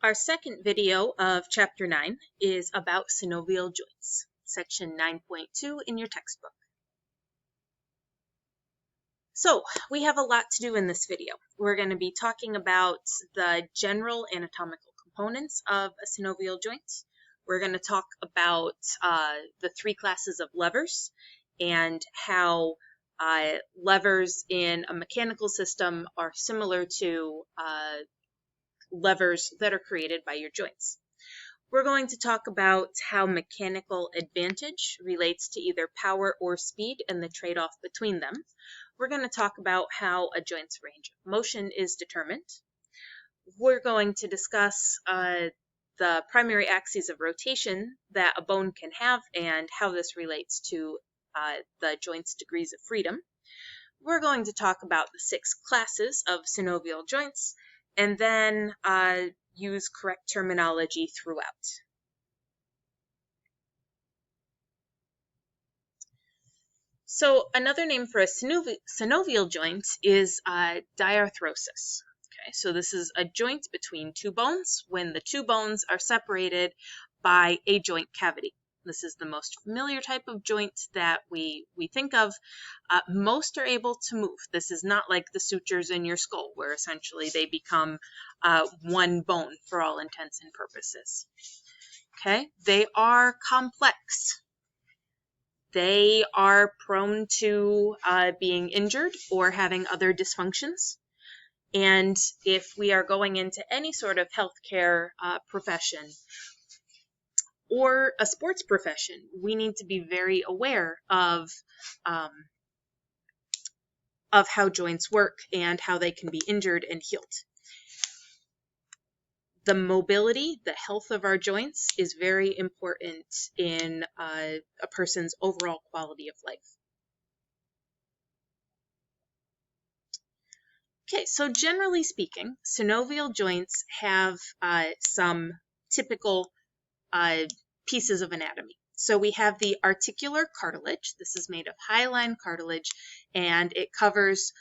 Our second video of Chapter 9 is about synovial joints, Section 9.2 in your textbook. So, we have a lot to do in this video. We're going to be talking about the general anatomical components of a synovial joint. We're going to talk about the three classes of levers and how levers in a mechanical system are similar to levers that are created by your joints. We're going to talk about how mechanical advantage relates to either power or speed and the trade-off between them. We're going to talk about how a joint's range of motion is determined. We're going to discuss the primary axes of rotation that a bone can have and how this relates to the joint's degrees of freedom. We're going to talk about the 6 classes of synovial joints, and then use correct terminology throughout. So another name for a synovial joint is diarthrosis. Okay, so this is a joint between two bones when the two bones are separated by a joint cavity. This is the most familiar type of joint that we think of. Most are able to move. This is not like the sutures in your skull, where essentially they become one bone for all intents and purposes. Okay, they are complex. They are prone to being injured or having other dysfunctions. And if we are going into any sort of healthcare profession, or a sports profession, we need to be very aware of how joints work and how they can be injured and healed. The mobility, the health of our joints is very important in a person's overall quality of life. Okay, so generally speaking, synovial joints have some typical pieces of anatomy. So we have the articular cartilage. This is made of hyaline cartilage, and it covers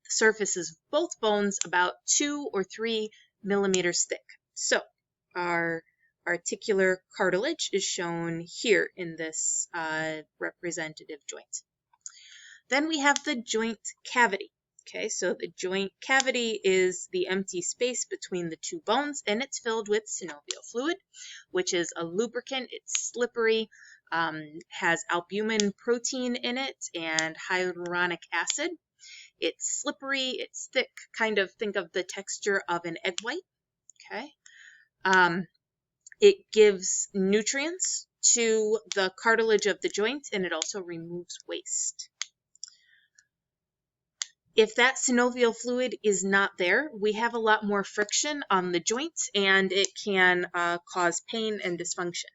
the surfaces of both bones about 2 or 3 millimeters thick. So our articular cartilage is shown here in this representative joint. Then we have the joint cavity. Okay, so the joint cavity is the empty space between the two bones, and it's filled with synovial fluid, which is a lubricant. It's slippery, has albumin protein in it and hyaluronic acid. It's slippery, it's thick, kind of think of the texture of an egg white. Okay, it gives nutrients to the cartilage of the joint, and it also removes waste. If that synovial fluid is not there, we have a lot more friction on the joint, and it can cause pain and dysfunction.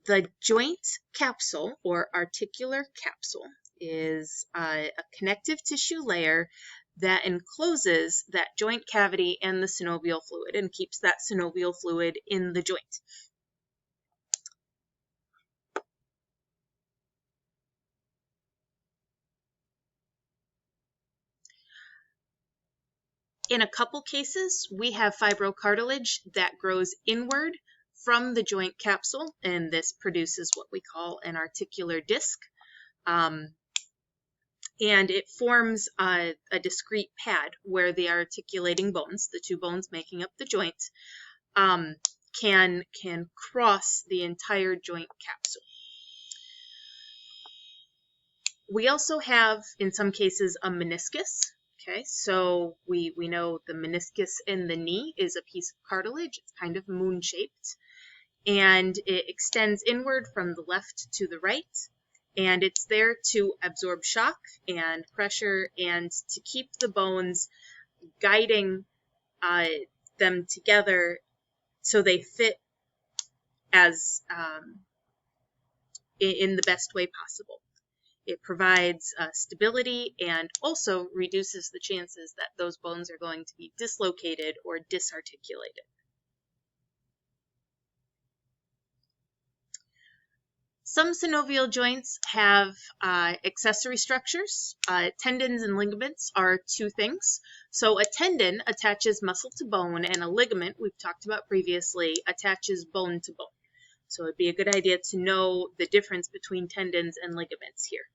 The joint capsule, or articular capsule, is a connective tissue layer that encloses that joint cavity and the synovial fluid and keeps that synovial fluid in the joint. In a couple cases, we have fibrocartilage that grows inward from the joint capsule, and this produces what we call an articular disc. And it forms a discrete pad where the articulating bones, the two bones making up the joint, can cross the entire joint capsule. We also have, in some cases, a meniscus. Okay, so we know the meniscus in the knee is a piece of cartilage. It's kind of moon-shaped, and it extends inward from the left to the right, and it's there to absorb shock and pressure and to keep the bones, guiding them together so they fit as in the best way possible. It provides stability and also reduces the chances that those bones are going to be dislocated or disarticulated. Some synovial joints have accessory structures. Tendons and ligaments are two things. So a tendon attaches muscle to bone, and a ligament, we've talked about previously, attaches bone to bone. So it'd be a good idea to know the difference between tendons and ligaments here.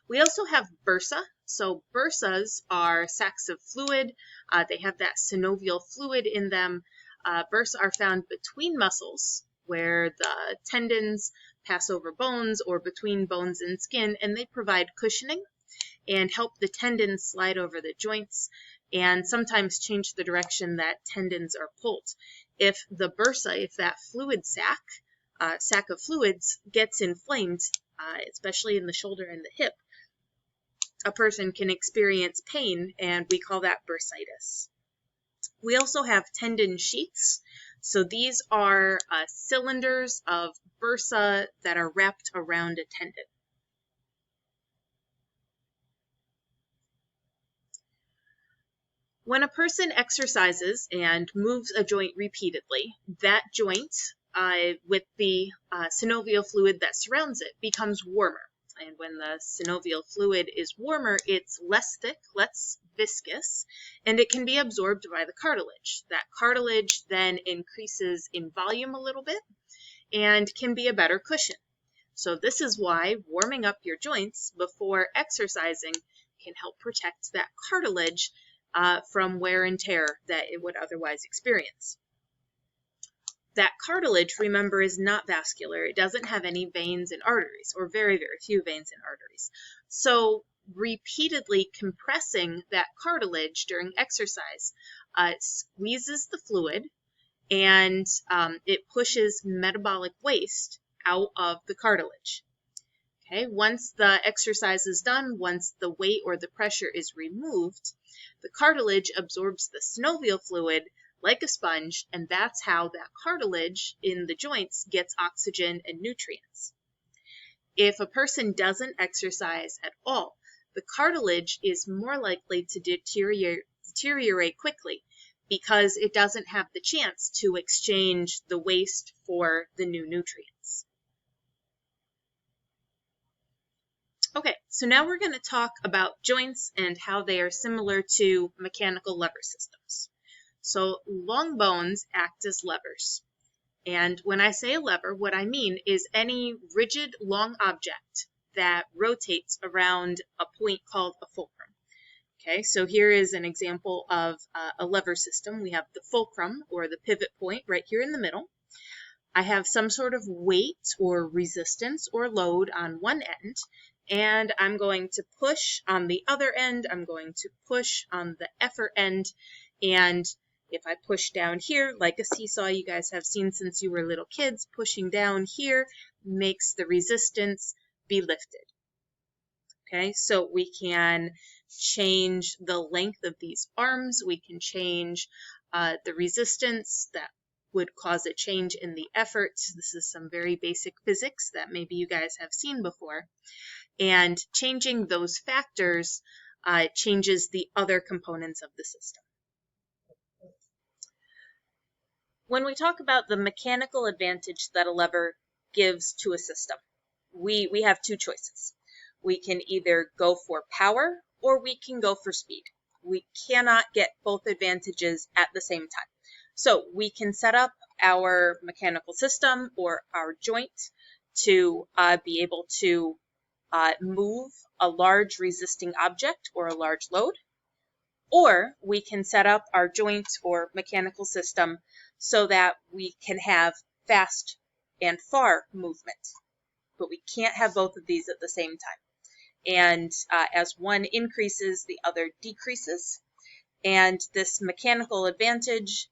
We also have bursa. So bursas are sacs of fluid. They have that synovial fluid in them. Bursa are found between muscles, where the tendons pass over bones or between bones and skin, and they provide cushioning and help the tendons slide over the joints and sometimes change the direction that tendons are pulled. If the bursa, if that fluid sac of fluids gets inflamed, especially in the shoulder and the hip, a person can experience pain, and we call that bursitis. We also have tendon sheaths. So these are cylinders of bursa that are wrapped around a tendon. When a person exercises and moves a joint repeatedly, that joint, with the synovial fluid that surrounds it, becomes warmer. And when the synovial fluid is warmer, it's less thick, less viscous, and it can be absorbed by the cartilage. That cartilage then increases in volume a little bit and can be a better cushion. So this is why warming up your joints before exercising can help protect that cartilage from wear and tear that it would otherwise experience. That cartilage, remember, is not vascular. It doesn't have any veins and arteries, or very, very few veins and arteries. So repeatedly compressing that cartilage during exercise squeezes the fluid, and it pushes metabolic waste out of the cartilage. Okay, once the exercise is done, once the weight or the pressure is removed, the cartilage absorbs the synovial fluid like a sponge, and that's how that cartilage in the joints gets oxygen and nutrients. If a person doesn't exercise at all, the cartilage is more likely to deteriorate quickly because it doesn't have the chance to exchange the waste for the new nutrients. Okay, so now we're going to talk about joints and how they are similar to mechanical lever systems. So long bones act as levers. And when I say a lever, what I mean is any rigid long object that rotates around a point called a fulcrum. Okay, so here is an example of a lever system. We have the fulcrum, or the pivot point, right here in the middle. I have some sort of weight or resistance or load on one end, and I'm going to push on the other end. I'm going to push on the effort end, and if I push down here, like a seesaw you guys have seen since you were little kids, pushing down here makes the resistance be lifted. Okay, so we can change the length of these arms. We can change the resistance that would cause a change in the effort. This is some very basic physics that maybe you guys have seen before. And changing those factors changes the other components of the system. When we talk about the mechanical advantage that a lever gives to a system, we have two choices. We can either go for power or we can go for speed. We cannot get both advantages at the same time. So we can set up our mechanical system or our joint to be able to move a large resisting object or a large load, or we can set up our joint or mechanical system so that we can have fast and far movement. But we can't have both of these at the same time. And as one increases, the other decreases. And this mechanical advantage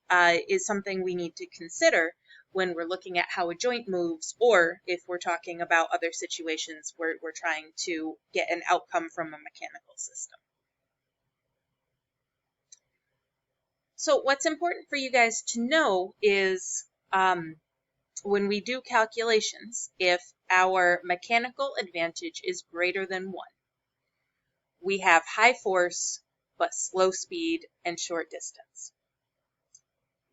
is something we need to consider when we're looking at how a joint moves, or if we're talking about other situations where we're trying to get an outcome from a mechanical system. So what's important for you guys to know is when we do calculations, if our mechanical advantage is greater than 1, we have high force but slow speed and short distance.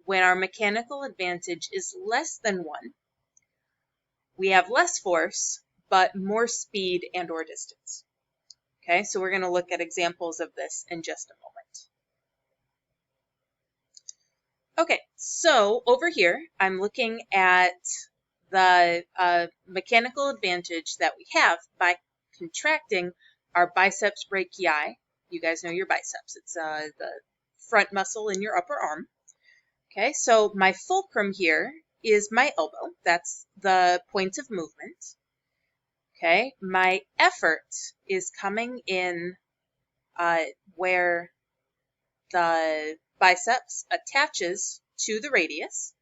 When our mechanical advantage is less than 1, we have less force, but more speed and or distance. Okay, so we're going to look at examples of this in just a moment. Okay, so over here, I'm looking at the mechanical advantage that we have by contracting our biceps brachii. You guys know your biceps. It's the front muscle in your upper arm. Okay, so my fulcrum here is my elbow. That's the point of movement. Okay, my effort is coming in where the biceps attaches to the radius.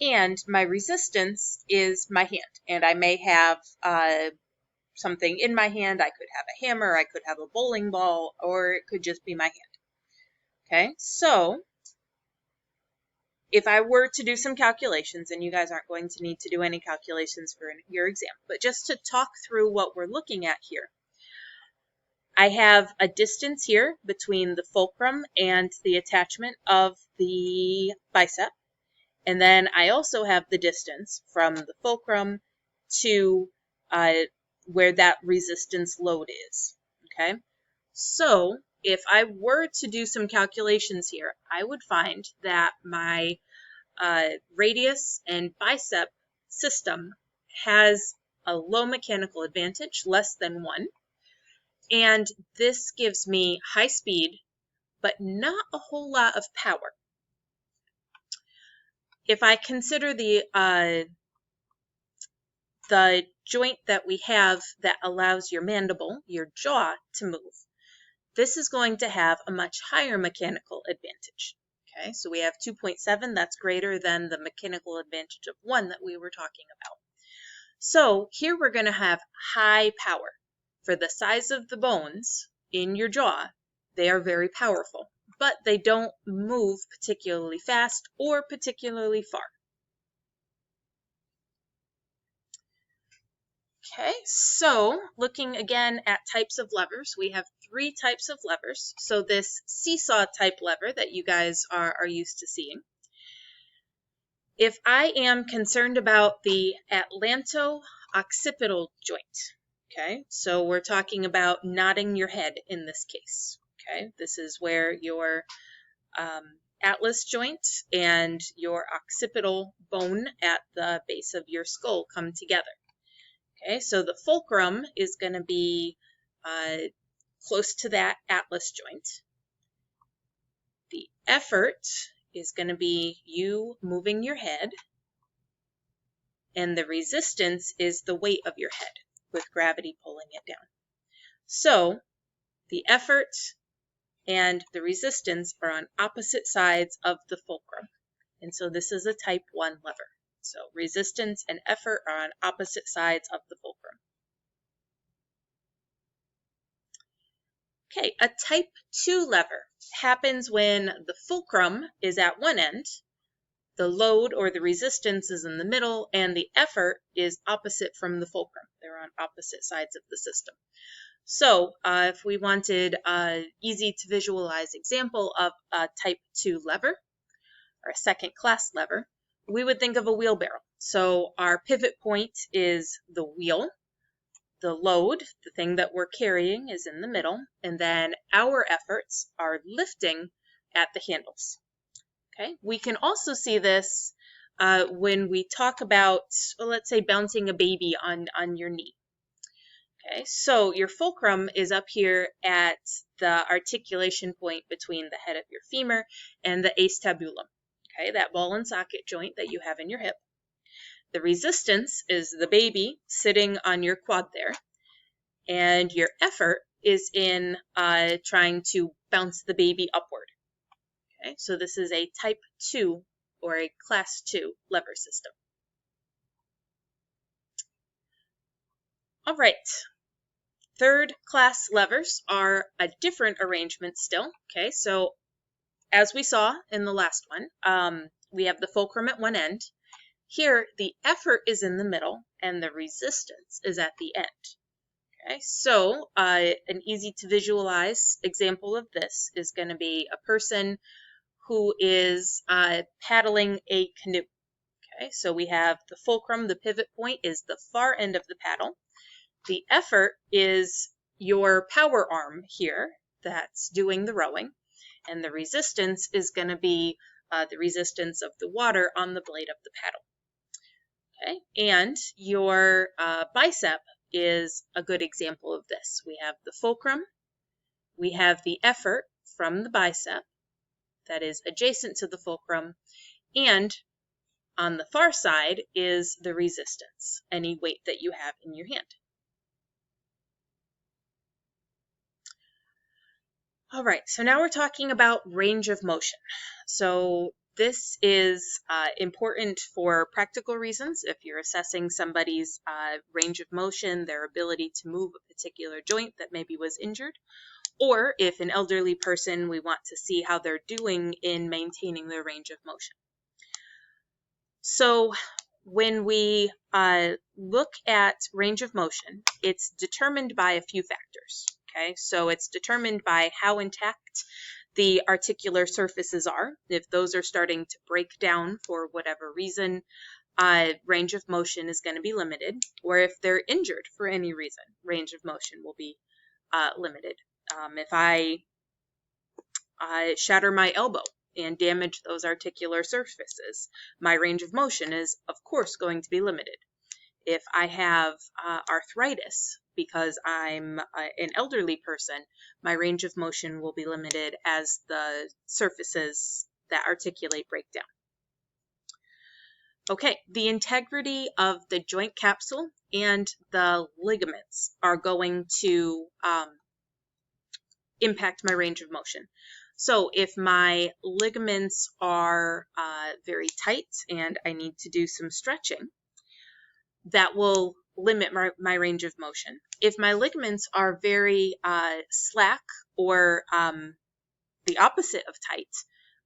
And my resistance is my hand. And I may have something in my hand. I could have a hammer, I could have a bowling ball, or it could just be my hand. Okay, so if I were to do some calculations, and you guys aren't going to need to do any calculations for your exam, but just to talk through what we're looking at here. I have a distance here between the fulcrum and the attachment of the bicep. And then I also have the distance from the fulcrum to where that resistance load is. Okay, so if I were to do some calculations here, I would find that my radius and bicep system has a low mechanical advantage, less than 1. And this gives me high speed, but not a whole lot of power. If I consider the joint that we have that allows your mandible, your jaw, to move, this is going to have a much higher mechanical advantage. Okay, so we have 2.7, that's greater than the mechanical advantage of 1 that we were talking about. So here we're going to have high power. For the size of the bones in your jaw, they are very powerful, but they don't move particularly fast or particularly far. Okay, so looking again at types of levers, we have 3 types of levers. So this seesaw type lever that you guys are used to seeing. If I am concerned about the atlanto-occipital joint, okay, so we're talking about nodding your head in this case. Okay, this is where your atlas joint and your occipital bone at the base of your skull come together. Okay, so the fulcrum is going to be close to that atlas joint. The effort is going to be you moving your head, and the resistance is the weight of your head with gravity pulling it down. So the effort and the resistance are on opposite sides of the fulcrum, and so this is a type 1 lever. So resistance and effort are on opposite sides of the fulcrum. Okay, a type 2 lever happens when the fulcrum is at one end, the load or the resistance is in the middle, and the effort is opposite from the fulcrum. They're on opposite sides of the system. So if we wanted an easy to visualize example of a type 2 lever, or a second class lever, we would think of a wheelbarrow. So our pivot point is the wheel. The load, the thing that we're carrying, is in the middle, and then our efforts are lifting at the handles. Okay, we can also see this when we talk about, well, let's say, bouncing a baby on your knee. Okay, so your fulcrum is up here at the articulation point between the head of your femur and the acetabulum. Okay, that ball and socket joint that you have in your hip. The resistance is the baby sitting on your quad there, and your effort is in trying to bounce the baby upward. Okay, so this is a type 2 or a class 2 lever system. All right, third class levers are a different arrangement still. Okay, so as we saw in the last one, we have the fulcrum at one end. Here, the effort is in the middle and the resistance is at the end. Okay, so an easy to visualize example of this is going to be a person who is paddling a canoe. Okay, so we have the fulcrum, the pivot point is the far end of the paddle. The effort is your power arm here that's doing the rowing, and the resistance is going to be the resistance of the water on the blade of the paddle. Okay, and your bicep is a good example of this. We have the fulcrum, we have the effort from the bicep that is adjacent to the fulcrum, and on the far side is the resistance, any weight that you have in your hand. All right, so now we're talking about range of motion. So this is important for practical reasons. If you're assessing somebody's range of motion, their ability to move a particular joint that maybe was injured, or if an elderly person, we want to see how they're doing in maintaining their range of motion. So when we look at range of motion, it's determined by a few factors. Okay, so it's determined by how intact the articular surfaces are. If those are starting to break down for whatever reason, range of motion is going to be limited. Or if they're injured for any reason, range of motion will be limited. If I shatter my elbow and damage those articular surfaces, my range of motion is, of course, going to be limited. If I have arthritis because I'm an elderly person, my range of motion will be limited as the surfaces that articulate break down. Okay, the integrity of the joint capsule and the ligaments are going to impact my range of motion. So if my ligaments are very tight and I need to do some stretching, that will limit my range of motion. If my ligaments are very slack or the opposite of tight,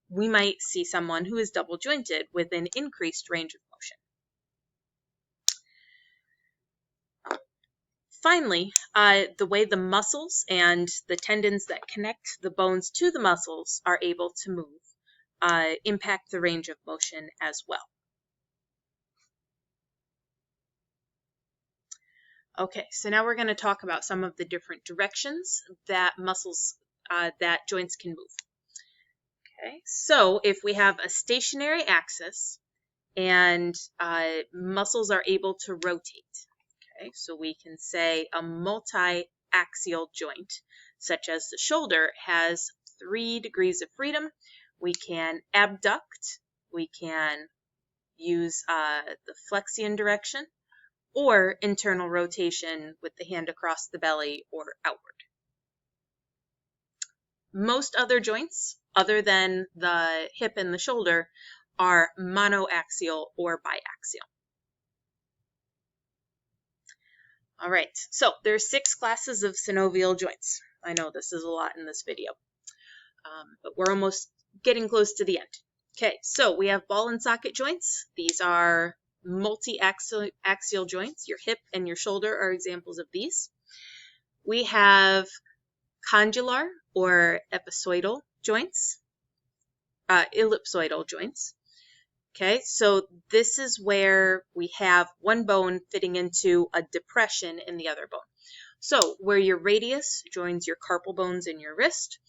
we might see someone who is double jointed with an increased range of motion. Finally, the way the muscles and the tendons that connect the bones to the muscles are able to move impact the range of motion as well. Okay, so now we're going to talk about some of the different directions that that joints can move. Okay, so if we have a stationary axis and muscles are able to rotate, okay, so we can say a multi-axial joint, such as the shoulder, has 3 degrees of freedom. We can abduct, we can use the flexion direction, or internal rotation with the hand across the belly or outward. Most other joints, other than the hip and the shoulder, are monoaxial or biaxial. All right, so there's 6 classes of synovial joints. I know this is a lot in this video, but we're almost getting close to the end. Okay, so we have ball and socket joints. These are multi-axial joints. Your hip and your shoulder are examples of these. We have condylar or ellipsoidal joints. Okay, so this is where we have one bone fitting into a depression in the other bone. So where your radius joins your carpal bones in your wrist,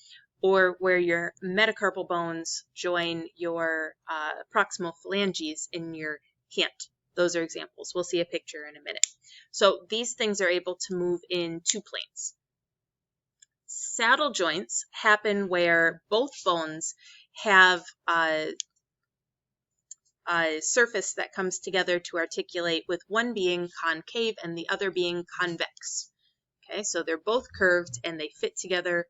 or where your metacarpal bones join your proximal phalanges in your hand. Those are examples. We'll see a picture in a minute. So these things are able to move in 2 planes. Saddle joints happen where both bones have a surface that comes together to articulate, with one being concave and the other being convex. Okay, so they're both curved and they fit together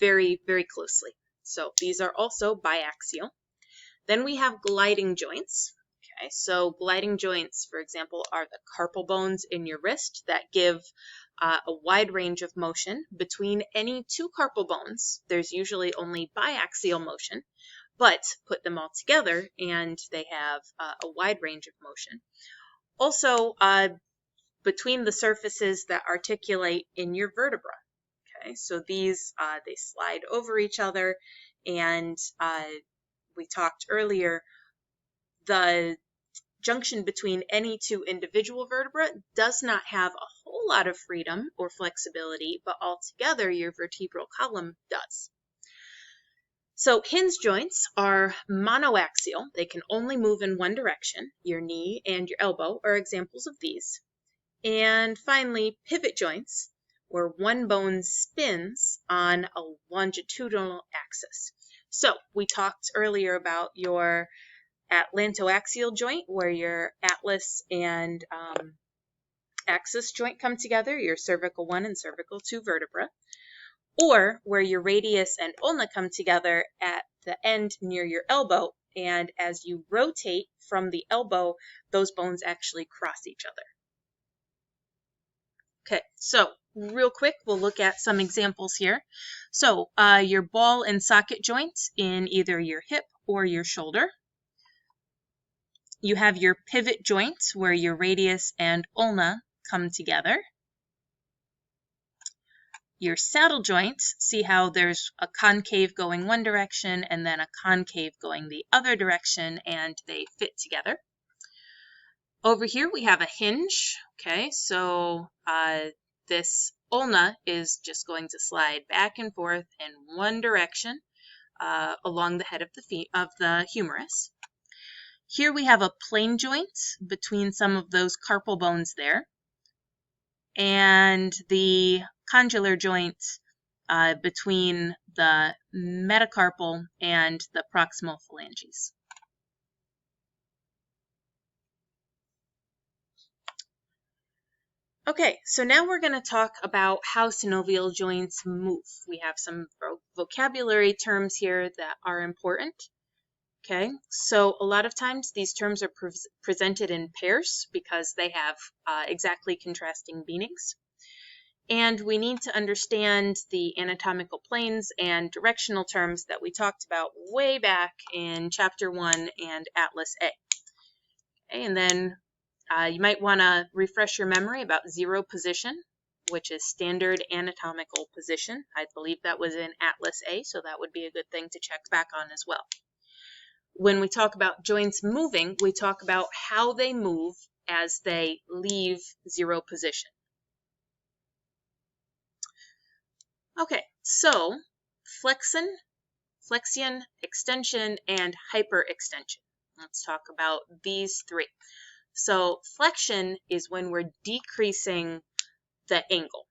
very, very closely. So these are also biaxial. Then we have gliding joints. Okay, so gliding joints, for example, are the carpal bones in your wrist that give a wide range of motion between any 2 carpal bones. There's usually only biaxial motion, but put them all together and they have a wide range of motion. Also, between the surfaces that articulate in your vertebra. Okay, so these, they slide over each other, and we talked earlier, the junction between any two individual vertebrae does not have a whole lot of freedom or flexibility, but altogether your vertebral column does. So hinge joints are monoaxial. They can only move in one direction. Your knee and your elbow are examples of these. And finally, pivot joints, where one bone spins on a longitudinal axis. So we talked earlier about your atlantoaxial joint, where your atlas and axis joint come together, your cervical 1 and cervical 2 vertebra, or where your radius and ulna come together at the end near your elbow, and as you rotate from the elbow, those bones actually cross each other. Okay, so real quick, we'll look at some examples here. So your ball and socket joints in either your hip or your shoulder. You have your pivot joints where your radius and ulna come together. Your saddle joints, see how there's a concave going one direction and then a concave going the other direction, and they fit together. Over here we have a hinge. Okay, so this ulna is just going to slide back and forth in one direction along the head of the humerus. Here we have a plane joint between some of those carpal bones there, and the condylar joint between the metacarpal and the proximal phalanges. Okay, so now we're going to talk about how synovial joints move. We have some vocabulary terms here that are important. Okay, so a lot of times these terms are presented in pairs because they have exactly contrasting meanings. And we need to understand the anatomical planes and directional terms that we talked about way back in Chapter 1 and Atlas A. Okay, and then you might want to refresh your memory about zero position, which is standard anatomical position. I believe that was in Atlas A, so that would be a good thing to check back on as well. When we talk about joints moving, we talk about how they move as they leave zero position. Okay, so flexion, extension, and hyperextension. Let's talk about these three. So flexion is when we're decreasing the angle.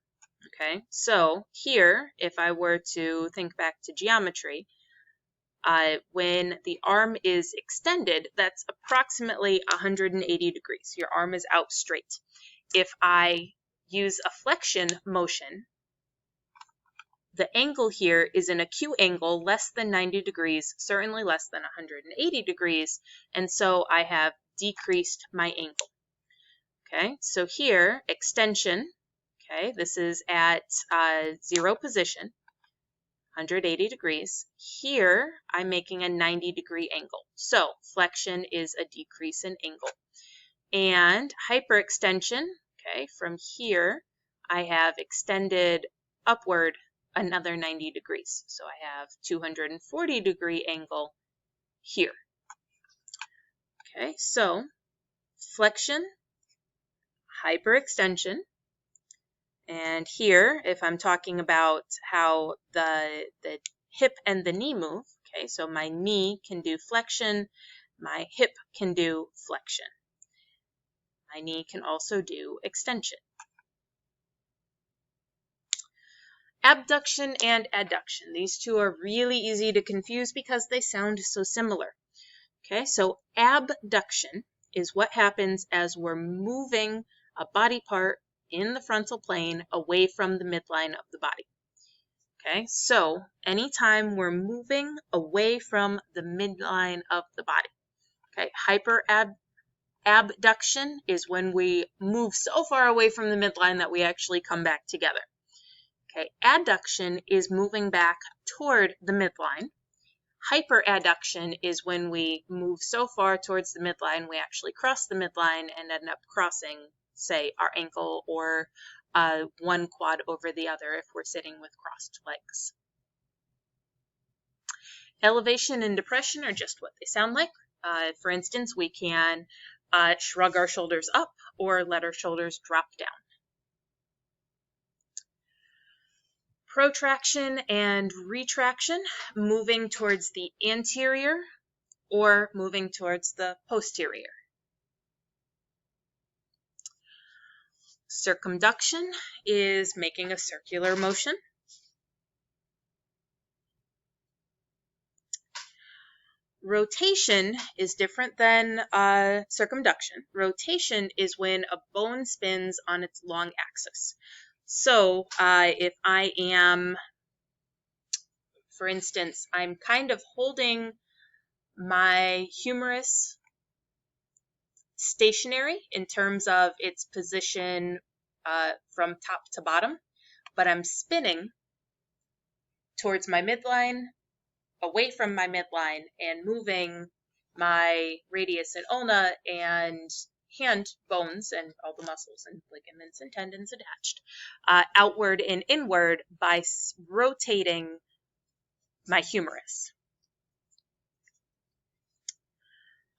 Okay, so here, if I were to think back to geometry, when the arm is extended, that's approximately 180 degrees. Your arm is out straight. If I use a flexion motion, the angle here is an acute angle less than 90 degrees, certainly less than 180 degrees, and so I have decreased my angle. Okay, so here, extension, okay, this is at zero position, 180 degrees. Here, I'm making a 90-degree angle. So flexion is a decrease in angle. And hyperextension, okay, from here, I have extended upward another 90 degrees. So I have 240-degree angle here. Okay, so flexion, hyperextension, and here, if I'm talking about how the hip and the knee move, okay, so my knee can do flexion, my hip can do flexion. My knee can also do extension. Abduction and adduction. These two are really easy to confuse because they sound so similar. Okay, so abduction is what happens as we're moving a body part in the frontal plane away from the midline of the body. Okay, so anytime we're moving away from the midline of the body. Okay, abduction is when we move so far away from the midline that we actually come back together. Okay, adduction is moving back toward the midline. Hyperadduction is when we move so far towards the midline we actually cross the midline and end up crossing, say, our ankle or one quad over the other if we're sitting with crossed legs. Elevation and depression are just what they sound like. For instance, we can shrug our shoulders up or let our shoulders drop down. Protraction and retraction, moving towards the anterior or moving towards the posterior. Circumduction is making a circular motion. Rotation is different than circumduction. Rotation is when a bone spins on its long axis. So if I am, for instance, I'm kind of holding my humerus stationary in terms of its position from top to bottom, but I'm spinning towards my midline, away from my midline, and moving my radius and ulna and hand bones and all the muscles and ligaments and tendons attached outward and inward by rotating my humerus.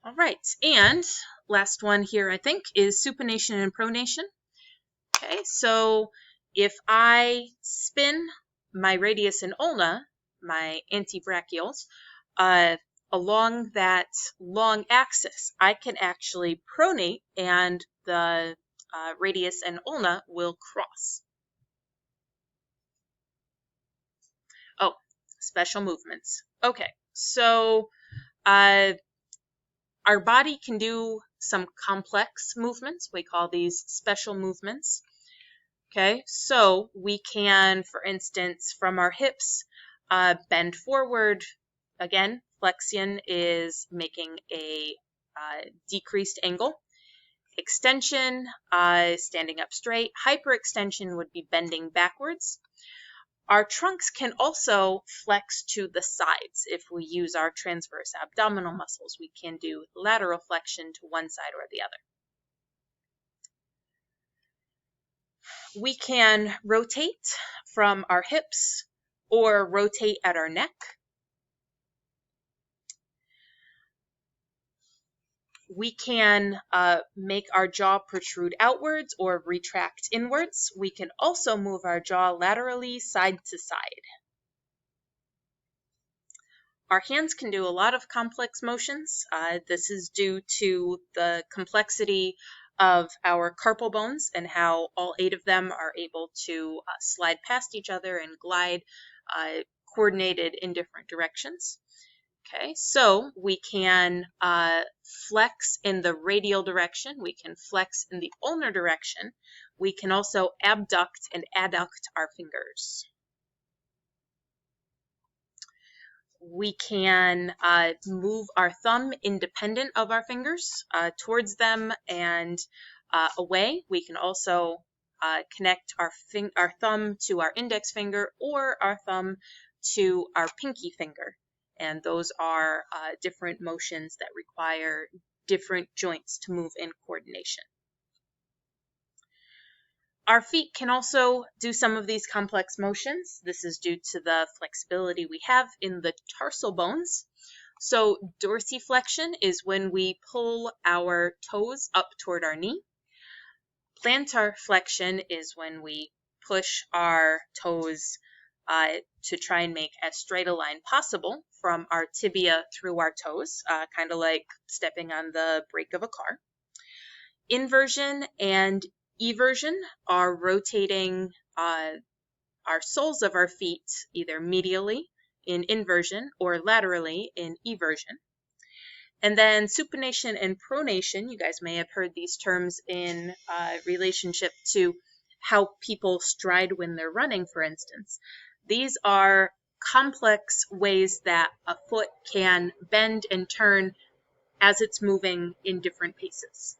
All right, and last one here, I think, is supination and pronation. Okay, so if I spin my radius and ulna, my antebrachials, along that long axis, I can actually pronate and the radius and ulna will cross. Oh, special movements. Okay, so our body can do some complex movements. We call these special movements. Okay, so we can, for instance, from our hips, bend forward. Again, flexion is making a decreased angle. Extension, standing up straight. Hyperextension would be bending backwards. Our trunks can also flex to the sides. If we use our transverse abdominal muscles, we can do lateral flexion to one side or the other. We can rotate from our hips or rotate at our neck. We can make our jaw protrude outwards or retract inwards. We can also move our jaw laterally side to side. Our hands can do a lot of complex motions. This is due to the complexity of our carpal bones and how all 8 of them are able to slide past each other and glide coordinated in different directions. Okay, so we can flex in the radial direction. We can flex in the ulnar direction. We can also abduct and adduct our fingers. We can move our thumb independent of our fingers towards them and away. We can also connect our thumb to our index finger or our thumb to our pinky finger. And those are different motions that require different joints to move in coordination. Our feet can also do some of these complex motions. This is due to the flexibility we have in the tarsal bones. So dorsiflexion is when we pull our toes up toward our knee. Plantar flexion is when we push our toes to try and make as straight a line possible from our tibia through our toes, kind of like stepping on the brake of a car. Inversion and eversion are rotating our soles of our feet either medially in inversion or laterally in eversion. And then supination and pronation, you guys may have heard these terms in relationship to how people stride when they're running, for instance. These are complex ways that a foot can bend and turn as it's moving in different paces.